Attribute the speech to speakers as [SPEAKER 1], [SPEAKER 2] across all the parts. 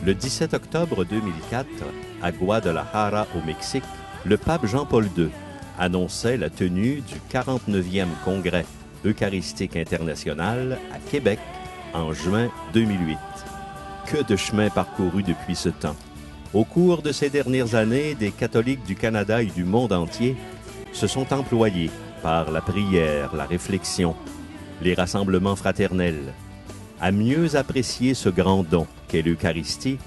[SPEAKER 1] Le 17 octobre 2004, à Guadalajara, au Mexique, le pape Jean-Paul II annonçait la tenue du 49e Congrès eucharistique international à Québec en juin 2008. Que de chemin parcouru depuis ce temps. Au cours de ces dernières années, des catholiques du Canada et du monde entier se sont employés par la prière, la réflexion, les rassemblements fraternels, à mieux apprécier ce grand don qu'est l'Eucharistie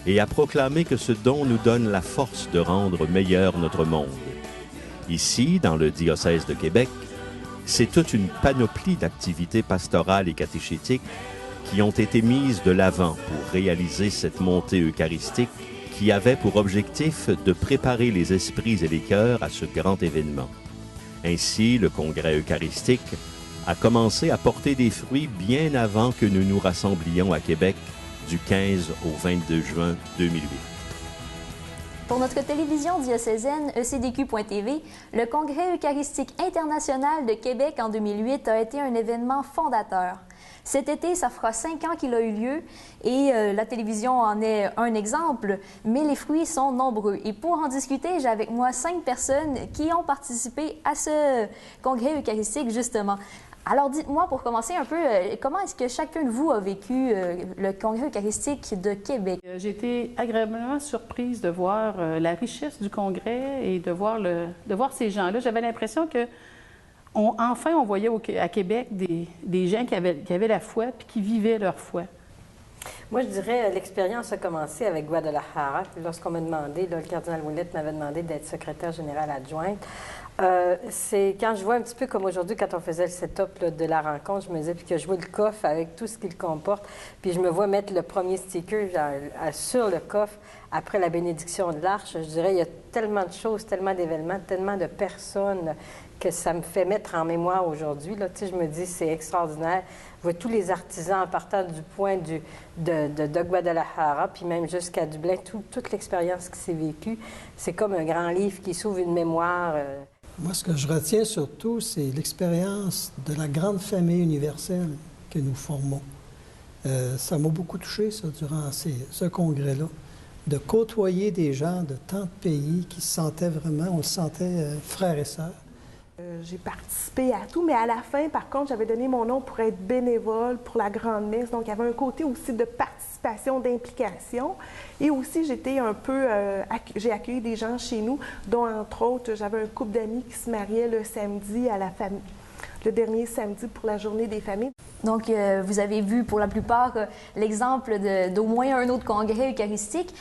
[SPEAKER 1] et à proclamer que ce don nous donne la force de rendre meilleur notre monde. Ici, dans le diocèse de Québec, c'est toute une panoplie d'activités pastorales et catéchétiques qui ont été mises de l'avant pour réaliser cette montée eucharistique qui avait pour objectif de préparer les esprits et les cœurs à ce grand événement. Ainsi, le Congrès eucharistique a commencé à porter des fruits bien avant que nous nous rassemblions à Québec du 15 au 22 juin 2008.
[SPEAKER 2] Pour notre télévision diocésaine ECDQ.tv, le Congrès eucharistique international de Québec en 2008 a été un événement fondateur. Cet été, ça fera 5 ans qu'il a eu lieu et la télévision en est un exemple, mais les fruits sont nombreux. Et pour en discuter, j'ai avec moi 5 personnes qui ont participé à ce Congrès eucharistique, justement. Alors dites-moi, pour commencer un peu, comment est-ce que chacun de vous a vécu le Congrès eucharistique de Québec?
[SPEAKER 3] J'ai été agréablement surprise de voir la richesse du Congrès et de voir ces gens-là. J'avais l'impression que enfin, on voyait à Québec des gens qui avaient la foi puis qui vivaient leur foi.
[SPEAKER 4] Moi, je dirais l'expérience a commencé avec Guadalajara. Lorsqu'on m'a demandé, le cardinal Ouellette m'avait demandé d'être secrétaire générale adjointe. C'est quand je vois un petit peu comme aujourd'hui, quand on faisait le setup là, de la rencontre, je me disais, puis que je vois le coffre avec tout ce qu'il comporte, puis je me vois mettre le premier sticker sur le coffre après la bénédiction de l'Arche. Je dirais, il y a tellement de choses, tellement d'événements, tellement de personnes que ça me fait mettre en mémoire aujourd'hui. Là, tu sais, je me dis, c'est extraordinaire. Je vois tous les artisans en partant du point de Guadalajara, puis même jusqu'à Dublin, toute l'expérience qui s'est vécue. C'est comme un grand livre qui s'ouvre une mémoire.
[SPEAKER 5] Moi, ce que je retiens surtout, c'est l'expérience de la grande famille universelle que nous formons. Ça m'a beaucoup touché, ça, durant ce congrès-là, de côtoyer des gens de tant de pays qui se sentaient vraiment, on se sentait frères et sœurs.
[SPEAKER 6] J'ai participé à tout, mais à la fin, par contre, j'avais donné mon nom pour être bénévole pour la Grande Messe. Donc, il y avait un côté aussi de participation, d'implication. Et aussi, j'étais un peu... j'ai accueilli des gens chez nous, dont, entre autres, j'avais un couple d'amis qui se mariaient le samedi à la famille, le dernier samedi pour la Journée des familles.
[SPEAKER 2] Donc, vous avez vu pour la plupart l'exemple d'au moins un autre congrès eucharistique.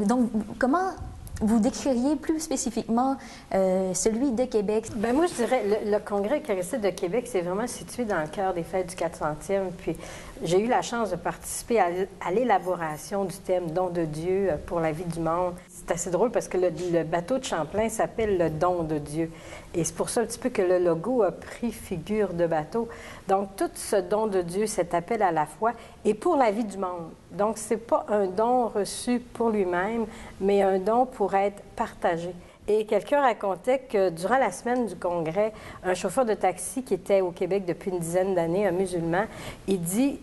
[SPEAKER 2] Donc, comment vous décririez plus spécifiquement celui de Québec?
[SPEAKER 4] Bien, moi, je dirais, le Congrès eucharistique de Québec, c'est vraiment situé dans le cœur des fêtes du 400e. Puis, j'ai eu la chance de participer à l'élaboration du thème « Don de Dieu pour la vie du monde ». C'est assez drôle parce que le bateau de Champlain s'appelle le Don de Dieu. Et c'est pour ça un petit peu que le logo a pris figure de bateau. Donc, tout ce don de Dieu, cet appel à la foi, est pour la vie du monde. Donc, ce n'est pas un don reçu pour lui-même, mais un don pour être partagé. Et quelqu'un racontait que durant la semaine du Congrès, un chauffeur de taxi qui était au Québec depuis une dizaine d'années, un musulman, il dit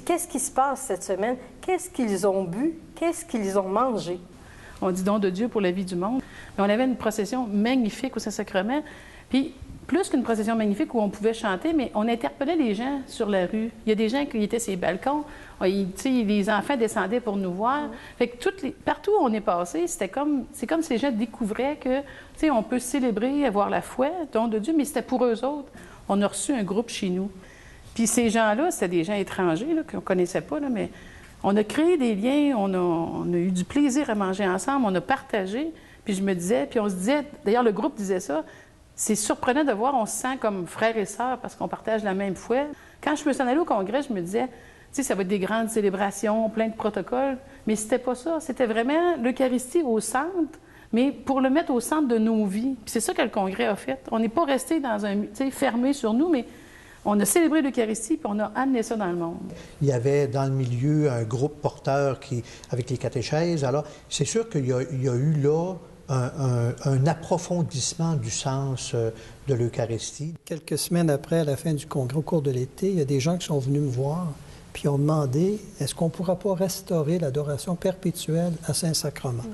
[SPEAKER 4] qu'est-ce qui se passe cette semaine? Qu'est-ce qu'ils ont bu? Qu'est-ce qu'ils ont mangé?
[SPEAKER 3] On dit don de Dieu pour la vie du monde. Mais on avait une procession magnifique au Saint-Sacrement. Puis, plus qu'une procession magnifique où on pouvait chanter, mais on interpellait les gens sur la rue. Il y a des gens qui étaient sur les balcons. Les enfants descendaient pour nous voir. Fait que partout où on est passé, c'est comme si les gens découvraient que, on peut célébrer, avoir la foi, don de Dieu, mais c'était pour eux autres. On a reçu un groupe chez nous. Puis ces gens-là, c'était des gens étrangers qu'on ne connaissait pas, là, mais on a créé des liens, on a eu du plaisir à manger ensemble, on a partagé. Puis je me disais, puis on se disait, d'ailleurs le groupe disait ça, c'est surprenant de voir, on se sent comme frères et sœurs parce qu'on partage la même foi. Quand je me suis en allée au Congrès, je me disais, ça va être des grandes célébrations, plein de protocoles, mais c'était pas ça. C'était vraiment l'Eucharistie au centre, mais pour le mettre au centre de nos vies. Puis c'est ça que le Congrès a fait. On n'est pas resté fermé sur nous, mais on a célébré l'Eucharistie puis on a amené ça dans le monde.
[SPEAKER 7] Il y avait dans le milieu un groupe porteur avec les catéchèses. Alors, c'est sûr qu'il y a eu là un approfondissement du sens de l'Eucharistie.
[SPEAKER 5] Quelques semaines après, à la fin du congrès, au cours de l'été, il y a des gens qui sont venus me voir puis ont demandé, est-ce qu'on ne pourra pas restaurer l'adoration perpétuelle à Saint-Sacrement?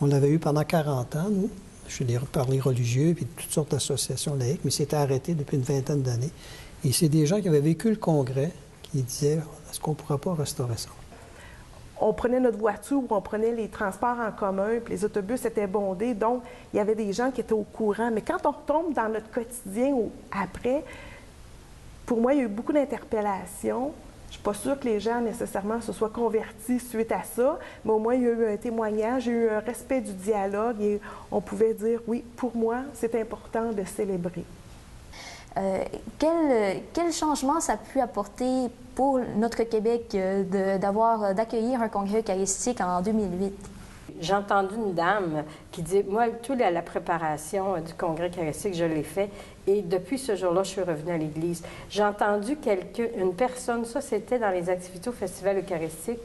[SPEAKER 5] On l'avait eu pendant 40 ans, nous, par les religieux, puis toutes sortes d'associations laïques, mais c'était arrêté depuis une vingtaine d'années. Et c'est des gens qui avaient vécu le congrès qui disaient, est-ce qu'on ne pourra pas restaurer ça?
[SPEAKER 6] On prenait notre voiture ou on prenait les transports en commun, puis les autobus étaient bondés, donc il y avait des gens qui étaient au courant. Mais quand on retombe dans notre quotidien après, pour moi, il y a eu beaucoup d'interpellations. Je ne suis pas sûre que les gens nécessairement se soient convertis suite à ça, mais au moins il y a eu un témoignage, il y a eu un respect du dialogue et on pouvait dire, oui, pour moi, c'est important de célébrer.
[SPEAKER 2] Quel changement ça a pu apporter pour notre Québec d'accueillir un congrès eucharistique en 2008?
[SPEAKER 4] J'ai entendu une dame qui dit, moi, toute la préparation du congrès eucharistique, je l'ai fait, et depuis ce jour-là, je suis revenue à l'Église. J'ai entendu une personne, ça c'était dans les activités au Festival eucharistique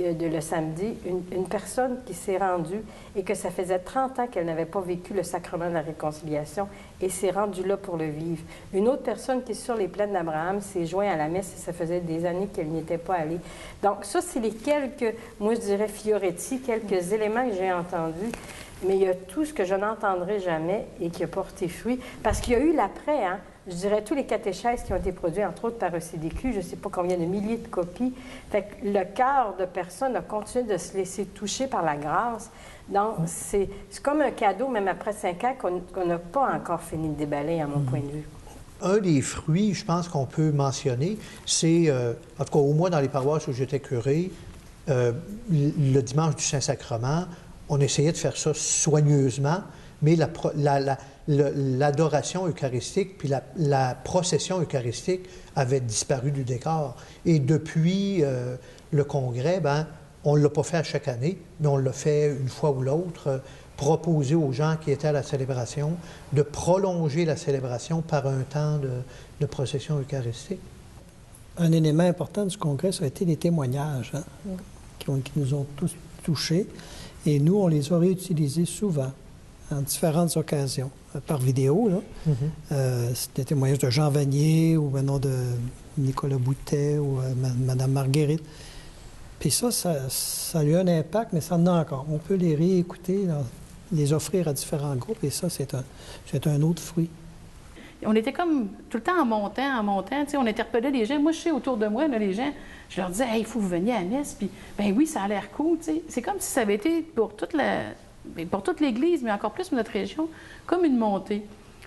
[SPEAKER 4] le samedi, une personne qui s'est rendue et que ça faisait 30 ans qu'elle n'avait pas vécu le sacrement de la réconciliation et s'est rendue là pour le vivre. Une autre personne qui est sur les plaines d'Abraham s'est jointe à la messe et ça faisait des années qu'elle n'y était pas allée. Donc ça, c'est les quelques, moi je dirais fioretti, quelques éléments que j'ai entendus. Mais il y a tout ce que je n'entendrai jamais et qui a porté fruit. Parce qu'il y a eu l'après, hein? Je dirais tous les catéchèses qui ont été produits, entre autres par ECDQ, je ne sais pas combien de milliers de copies. Fait que le cœur de personnes a continué de se laisser toucher par la grâce. Donc, c'est comme un cadeau, même après 5 ans, qu'on n'a pas encore fini de déballer, à mon point de vue.
[SPEAKER 7] Un des fruits, je pense qu'on peut mentionner, c'est, en tout cas, au moins dans les paroisses où j'étais curé, le dimanche du Saint-Sacrement, on essayait de faire ça soigneusement, mais l'adoration eucharistique puis la procession eucharistique avait disparu du décor. Et depuis le congrès, on ne l'a pas fait à chaque année, mais on l'a fait une fois ou l'autre, proposer aux gens qui étaient à la célébration de prolonger la célébration par un temps de procession eucharistique.
[SPEAKER 5] Un élément important du congrès, ça a été les témoignages qui nous ont tous touchés. Et nous, on les a réutilisés souvent, en différentes occasions, par vidéo. C'était des témoignages de Jean Vanier ou maintenant de Nicolas Boutet ou Mme Marguerite. Puis ça a eu un impact, mais ça en a encore. On peut les réécouter, les offrir à différents groupes, et ça, c'est un autre fruit.
[SPEAKER 3] On était comme tout le temps en montant, tu sais, on interpellait les gens. Moi, je sais, autour de moi, là, les gens, je leur disais, hey, il faut que vous veniez à la messe, puis, ben oui, ça a l'air cool, tu sais. C'est comme si ça avait été pour toute l'Église, mais encore plus pour notre région, comme une montée.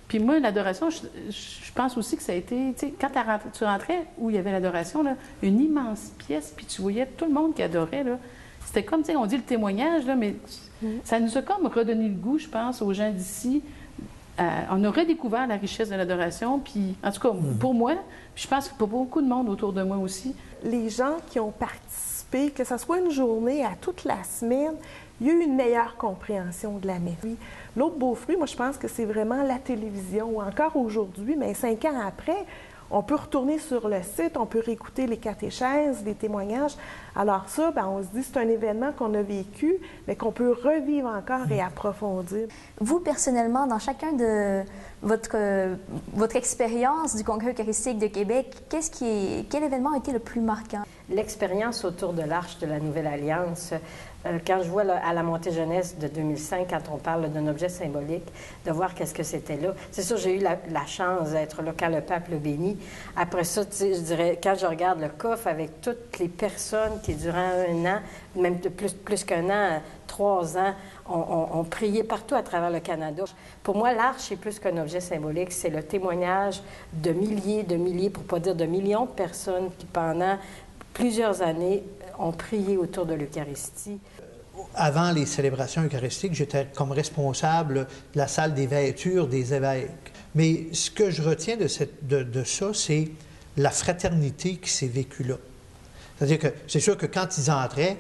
[SPEAKER 3] Puis moi, l'adoration, je pense aussi que ça a été, tu sais, quand tu rentrais où il y avait l'adoration, là, une immense pièce, puis tu voyais tout le monde qui adorait, là. C'était comme, tu sais, on dit le témoignage, là, mais ça nous a comme redonné le goût, je pense, aux gens d'ici. On a redécouvert la richesse de l'adoration, puis en tout cas, pour moi, puis je pense que pour beaucoup de monde autour de moi aussi.
[SPEAKER 6] Les gens qui ont participé, que ce soit une journée, à toute la semaine, il y a eu une meilleure compréhension de la messe. L'autre beau fruit, moi, je pense que c'est vraiment la télévision. Encore aujourd'hui, mais 5 ans après, on peut retourner sur le site, on peut réécouter les catéchèses, les témoignages. Alors ça, on se dit c'est un événement qu'on a vécu, mais qu'on peut revivre encore et approfondir.
[SPEAKER 2] Vous, personnellement, dans chacun de votre expérience du Congrès eucharistique de Québec, quel événement a été le plus marquant?
[SPEAKER 4] L'expérience autour de l'Arche de la Nouvelle Alliance, quand je vois à la montée jeunesse de 2005, quand on parle d'un objet symbolique, de voir qu'est-ce que c'était là. C'est sûr, j'ai eu la chance d'être là quand le pape le bénit. Après ça, je dirais, quand je regarde le coffre avec toutes les personnes qui, durant 1 an, même plus qu'un an, 3 ans, ont prié partout à travers le Canada. Pour moi, l'Arche, c'est plus qu'un objet symbolique, c'est le témoignage de milliers, pour ne pas dire de millions de personnes qui, pendant plusieurs années, ont prié autour de l'Eucharistie.
[SPEAKER 7] Avant les célébrations eucharistiques, j'étais comme responsable de la salle des vêtures des évêques. Mais ce que je retiens de ça, c'est la fraternité qui s'est vécue là. C'est-à-dire que c'est sûr que quand ils entraient,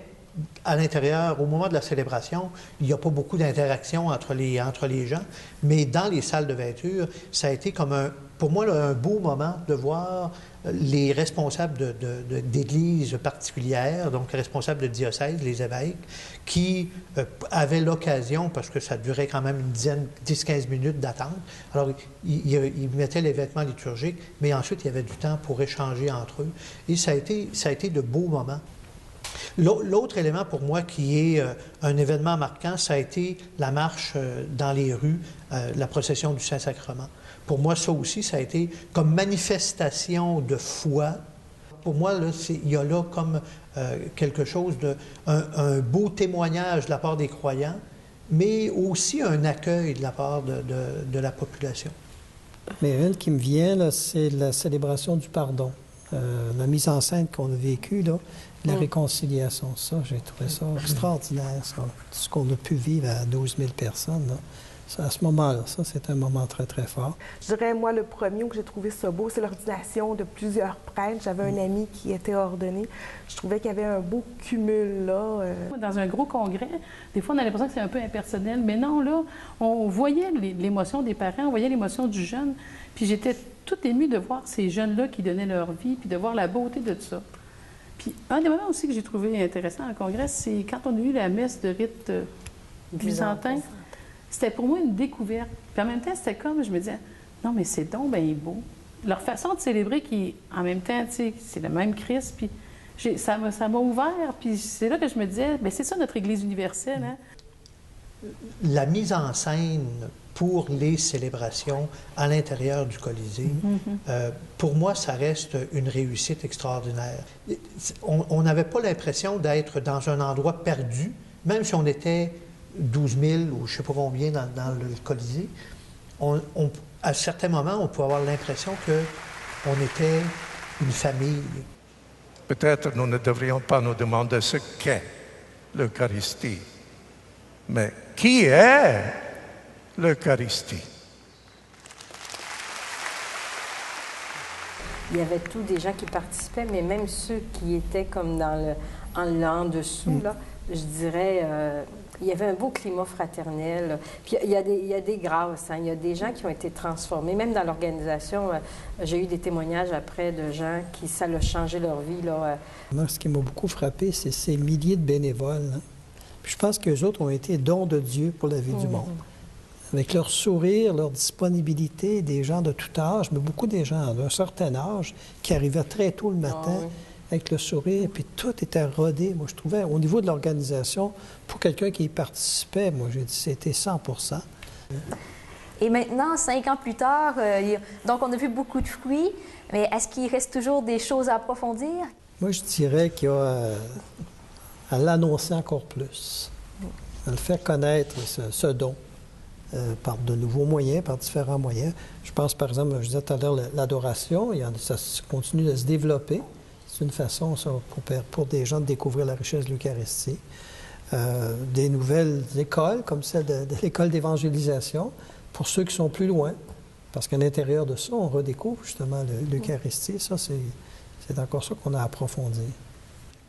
[SPEAKER 7] à l'intérieur, au moment de la célébration, il n'y a pas beaucoup d'interaction entre les gens, mais dans les salles de vêture, ça a été comme pour moi, là, un beau moment de voir les responsables d'églises particulières, donc les responsables de diocèses, les évêques, qui avaient l'occasion, parce que ça durait quand même une 10-15 minutes d'attente, alors ils mettaient les vêtements liturgiques, mais ensuite il y avait du temps pour échanger entre eux, et ça a été de beaux moments. L'autre élément pour moi qui est un événement marquant, ça a été la marche dans les rues, la procession du Saint-Sacrement. Pour moi, ça aussi, ça a été comme manifestation de foi. Pour moi, là, il y a là comme quelque chose un beau témoignage de la part des croyants, mais aussi un accueil de la part de la population.
[SPEAKER 5] Mais une qui me vient, là, c'est la célébration du pardon. La mise en scène qu'on a vécue, là, la réconciliation, ça, j'ai trouvé ça extraordinaire, ça. Tout ce qu'on a pu vivre à 12 000 personnes, là. Ça, à ce moment-là, ça, c'est un moment très, très fort.
[SPEAKER 6] Je dirais, moi, le premier où j'ai trouvé ça beau, c'est l'ordination de plusieurs prêtres. J'avais un ami qui était ordonné. Je trouvais qu'il y avait un beau cumul, là.
[SPEAKER 3] Dans un gros congrès, des fois, on a l'impression que c'est un peu impersonnel, mais non, là, on voyait l'émotion des parents, on voyait l'émotion du jeune, puis j'étais toute émue de voir ces jeunes-là qui donnaient leur vie, puis de voir la beauté de tout ça. Puis un des moments aussi que j'ai trouvé intéressant en congrès, c'est quand on a eu la messe de rite byzantin. C'était pour moi une découverte. Puis en même temps, c'était comme, je me disais, non, mais c'est donc bien beau. Leur façon de célébrer qui, en même temps, tu sais, c'est le même Christ, puis ça m'a ouvert, puis c'est là que je me disais, bien, c'est ça notre Église universelle, hein?
[SPEAKER 7] La mise en scène pour les célébrations à l'intérieur du Colisée, pour moi, ça reste une réussite extraordinaire. On n'avait pas l'impression d'être dans un endroit perdu, même si on était 12 000 ou je ne sais pas combien dans le Colisée. À certains moments, on peut avoir l'impression qu'on était une famille.
[SPEAKER 8] Peut-être nous ne devrions pas nous demander ce qu'est l'Eucharistie, mais qui est l'Eucharistie?
[SPEAKER 4] Il y avait tous des gens qui participaient, mais même ceux qui étaient comme en dessous, là, je dirais, il y avait un beau climat fraternel. Puis il y a des grâces, hein, il y a des gens qui ont été transformés. Même dans l'organisation, j'ai eu des témoignages après de gens qui, ça a changé leur vie, là.
[SPEAKER 5] Moi, ce qui m'a beaucoup frappé, c'est ces milliers de bénévoles, hein. Puis je pense qu'eux autres ont été dons de Dieu pour la vie du monde. Avec leur sourire, leur disponibilité, des gens de tout âge, mais beaucoup des gens d'un certain âge qui arrivaient très tôt le matin avec le sourire, puis tout était rodé. Moi, je trouvais, au niveau de l'organisation, pour quelqu'un qui y participait, moi, j'ai dit c'était 100%.
[SPEAKER 2] Et maintenant, 5 ans plus tard, donc on a vu beaucoup de fruits, mais est-ce qu'il reste toujours des choses à approfondir?
[SPEAKER 5] Moi, je dirais qu'il y a à l'annoncer encore plus, à le faire connaître, ce don, par de nouveaux moyens, par différents moyens. Je pense, par exemple, je disais tout à l'heure, l'adoration, ça continue de se développer. C'est une façon, ça, pour des gens de découvrir la richesse de l'Eucharistie. Des nouvelles écoles, comme celle de l'école d'évangélisation, pour ceux qui sont plus loin. Parce qu'à l'intérieur de ça, on redécouvre justement l'Eucharistie. Ça, c'est encore ça qu'on a approfondi.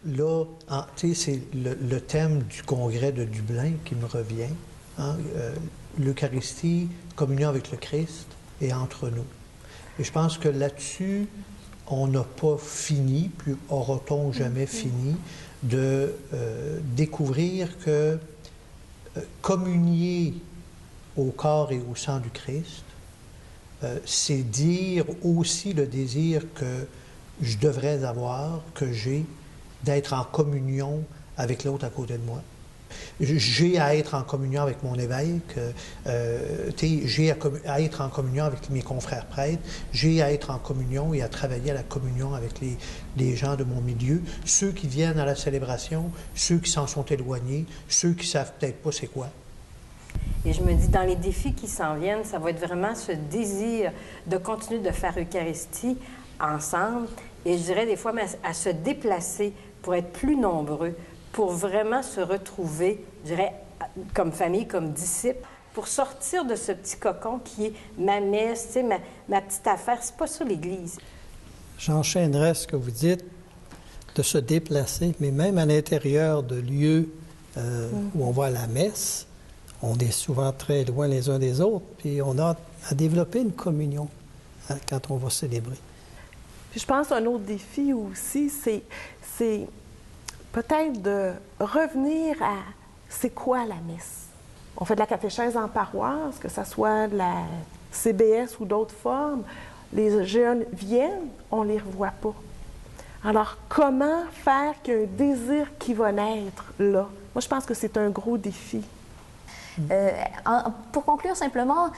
[SPEAKER 7] Là, tu sais, c'est le thème du congrès de Dublin qui me revient. Hein? L'Eucharistie, communion avec le Christ et entre nous. Et je pense que là-dessus, on n'a pas fini, plus aura-t-on jamais fini, de découvrir que communier au corps et au sang du Christ, c'est dire aussi le désir que je devrais avoir, que j'ai, d'être en communion avec l'autre à côté de moi. J'ai à être en communion avec mon évêque, j'ai à être en communion avec mes confrères prêtres, j'ai à être en communion et à travailler à la communion avec les gens de mon milieu, ceux qui viennent à la célébration, ceux qui s'en sont éloignés, ceux qui ne savent peut-être pas c'est quoi.
[SPEAKER 4] Et je me dis, dans les défis qui s'en viennent, ça va être vraiment ce désir de continuer de faire Eucharistie ensemble, et je dirais des fois à se déplacer pour être plus nombreux, pour vraiment se retrouver, je dirais, comme famille, comme disciples, pour sortir de ce petit cocon qui est ma messe, tu sais, ma petite affaire. C'est pas ça l'Église.
[SPEAKER 5] J'enchaînerai ce que vous dites. de se déplacer, mais même à l'intérieur de lieux où on va à la messe, on est souvent très loin les uns des autres, puis on a à développer une communion quand on va célébrer.
[SPEAKER 6] Puis je pense qu'un autre défi aussi, c'est peut-être de revenir à c'est quoi la messe. On fait de la catéchèse en paroisse, que ce soit de la CBS ou d'autres formes. Les jeunes viennent, on ne les revoit pas. Alors, comment faire qu'il y ait un désir qui va naître là? Moi, je pense que c'est un gros défi.
[SPEAKER 2] Pour conclure simplement,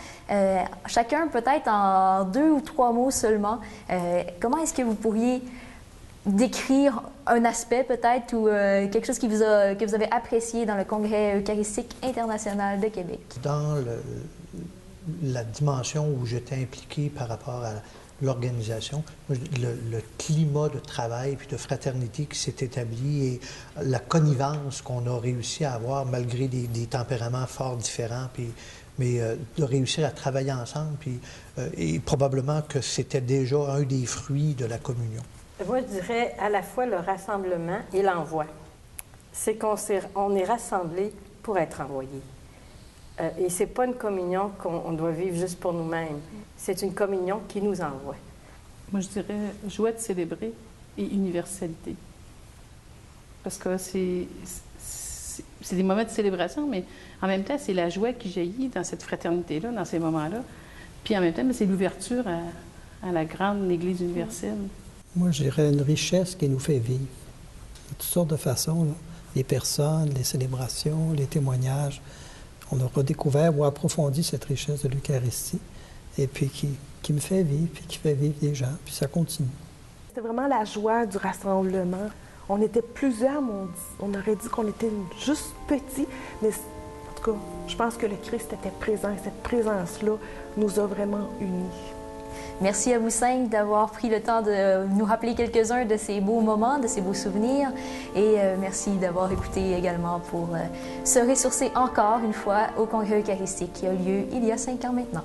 [SPEAKER 2] chacun peut-être en 2 ou 3 mots seulement, comment est-ce que vous pourriez décrire un aspect peut-être ou quelque chose que vous avez apprécié dans le Congrès eucharistique international de Québec?
[SPEAKER 7] Dans la dimension où j'étais impliqué par rapport à l'organisation, le climat de travail puis de fraternité qui s'est établi et la connivence qu'on a réussi à avoir malgré des tempéraments fort différents, mais de réussir à travailler ensemble, et probablement que c'était déjà un des fruits de la communion.
[SPEAKER 4] Moi, je dirais à la fois le rassemblement et l'envoi. C'est qu'on est rassemblés pour être envoyés. Et ce n'est pas une communion qu'on doit vivre juste pour nous-mêmes. C'est une communion qui nous envoie.
[SPEAKER 3] Moi, je dirais joie de célébrer et universalité. Parce que c'est des moments de célébration, mais en même temps, c'est la joie qui jaillit dans cette fraternité-là, dans ces moments-là. Puis en même temps, c'est l'ouverture à la grande Église universelle.
[SPEAKER 5] Moi, je dirais une richesse qui nous fait vivre. De toutes sortes de façons, là. Les personnes, les célébrations, les témoignages. On a redécouvert ou approfondi cette richesse de l'Eucharistie, et puis qui me fait vivre, puis qui fait vivre des gens, puis ça continue.
[SPEAKER 6] C'était vraiment la joie du rassemblement. On était plusieurs, on aurait dit qu'on était juste petits, mais en tout cas, je pense que le Christ était présent, et cette présence-là nous a vraiment unis.
[SPEAKER 2] Merci à vous 5 d'avoir pris le temps de nous rappeler quelques-uns de ces beaux moments, de ces beaux souvenirs. Et merci d'avoir écouté également pour se ressourcer encore une fois au Congrès eucharistique qui a lieu il y a 5 ans maintenant.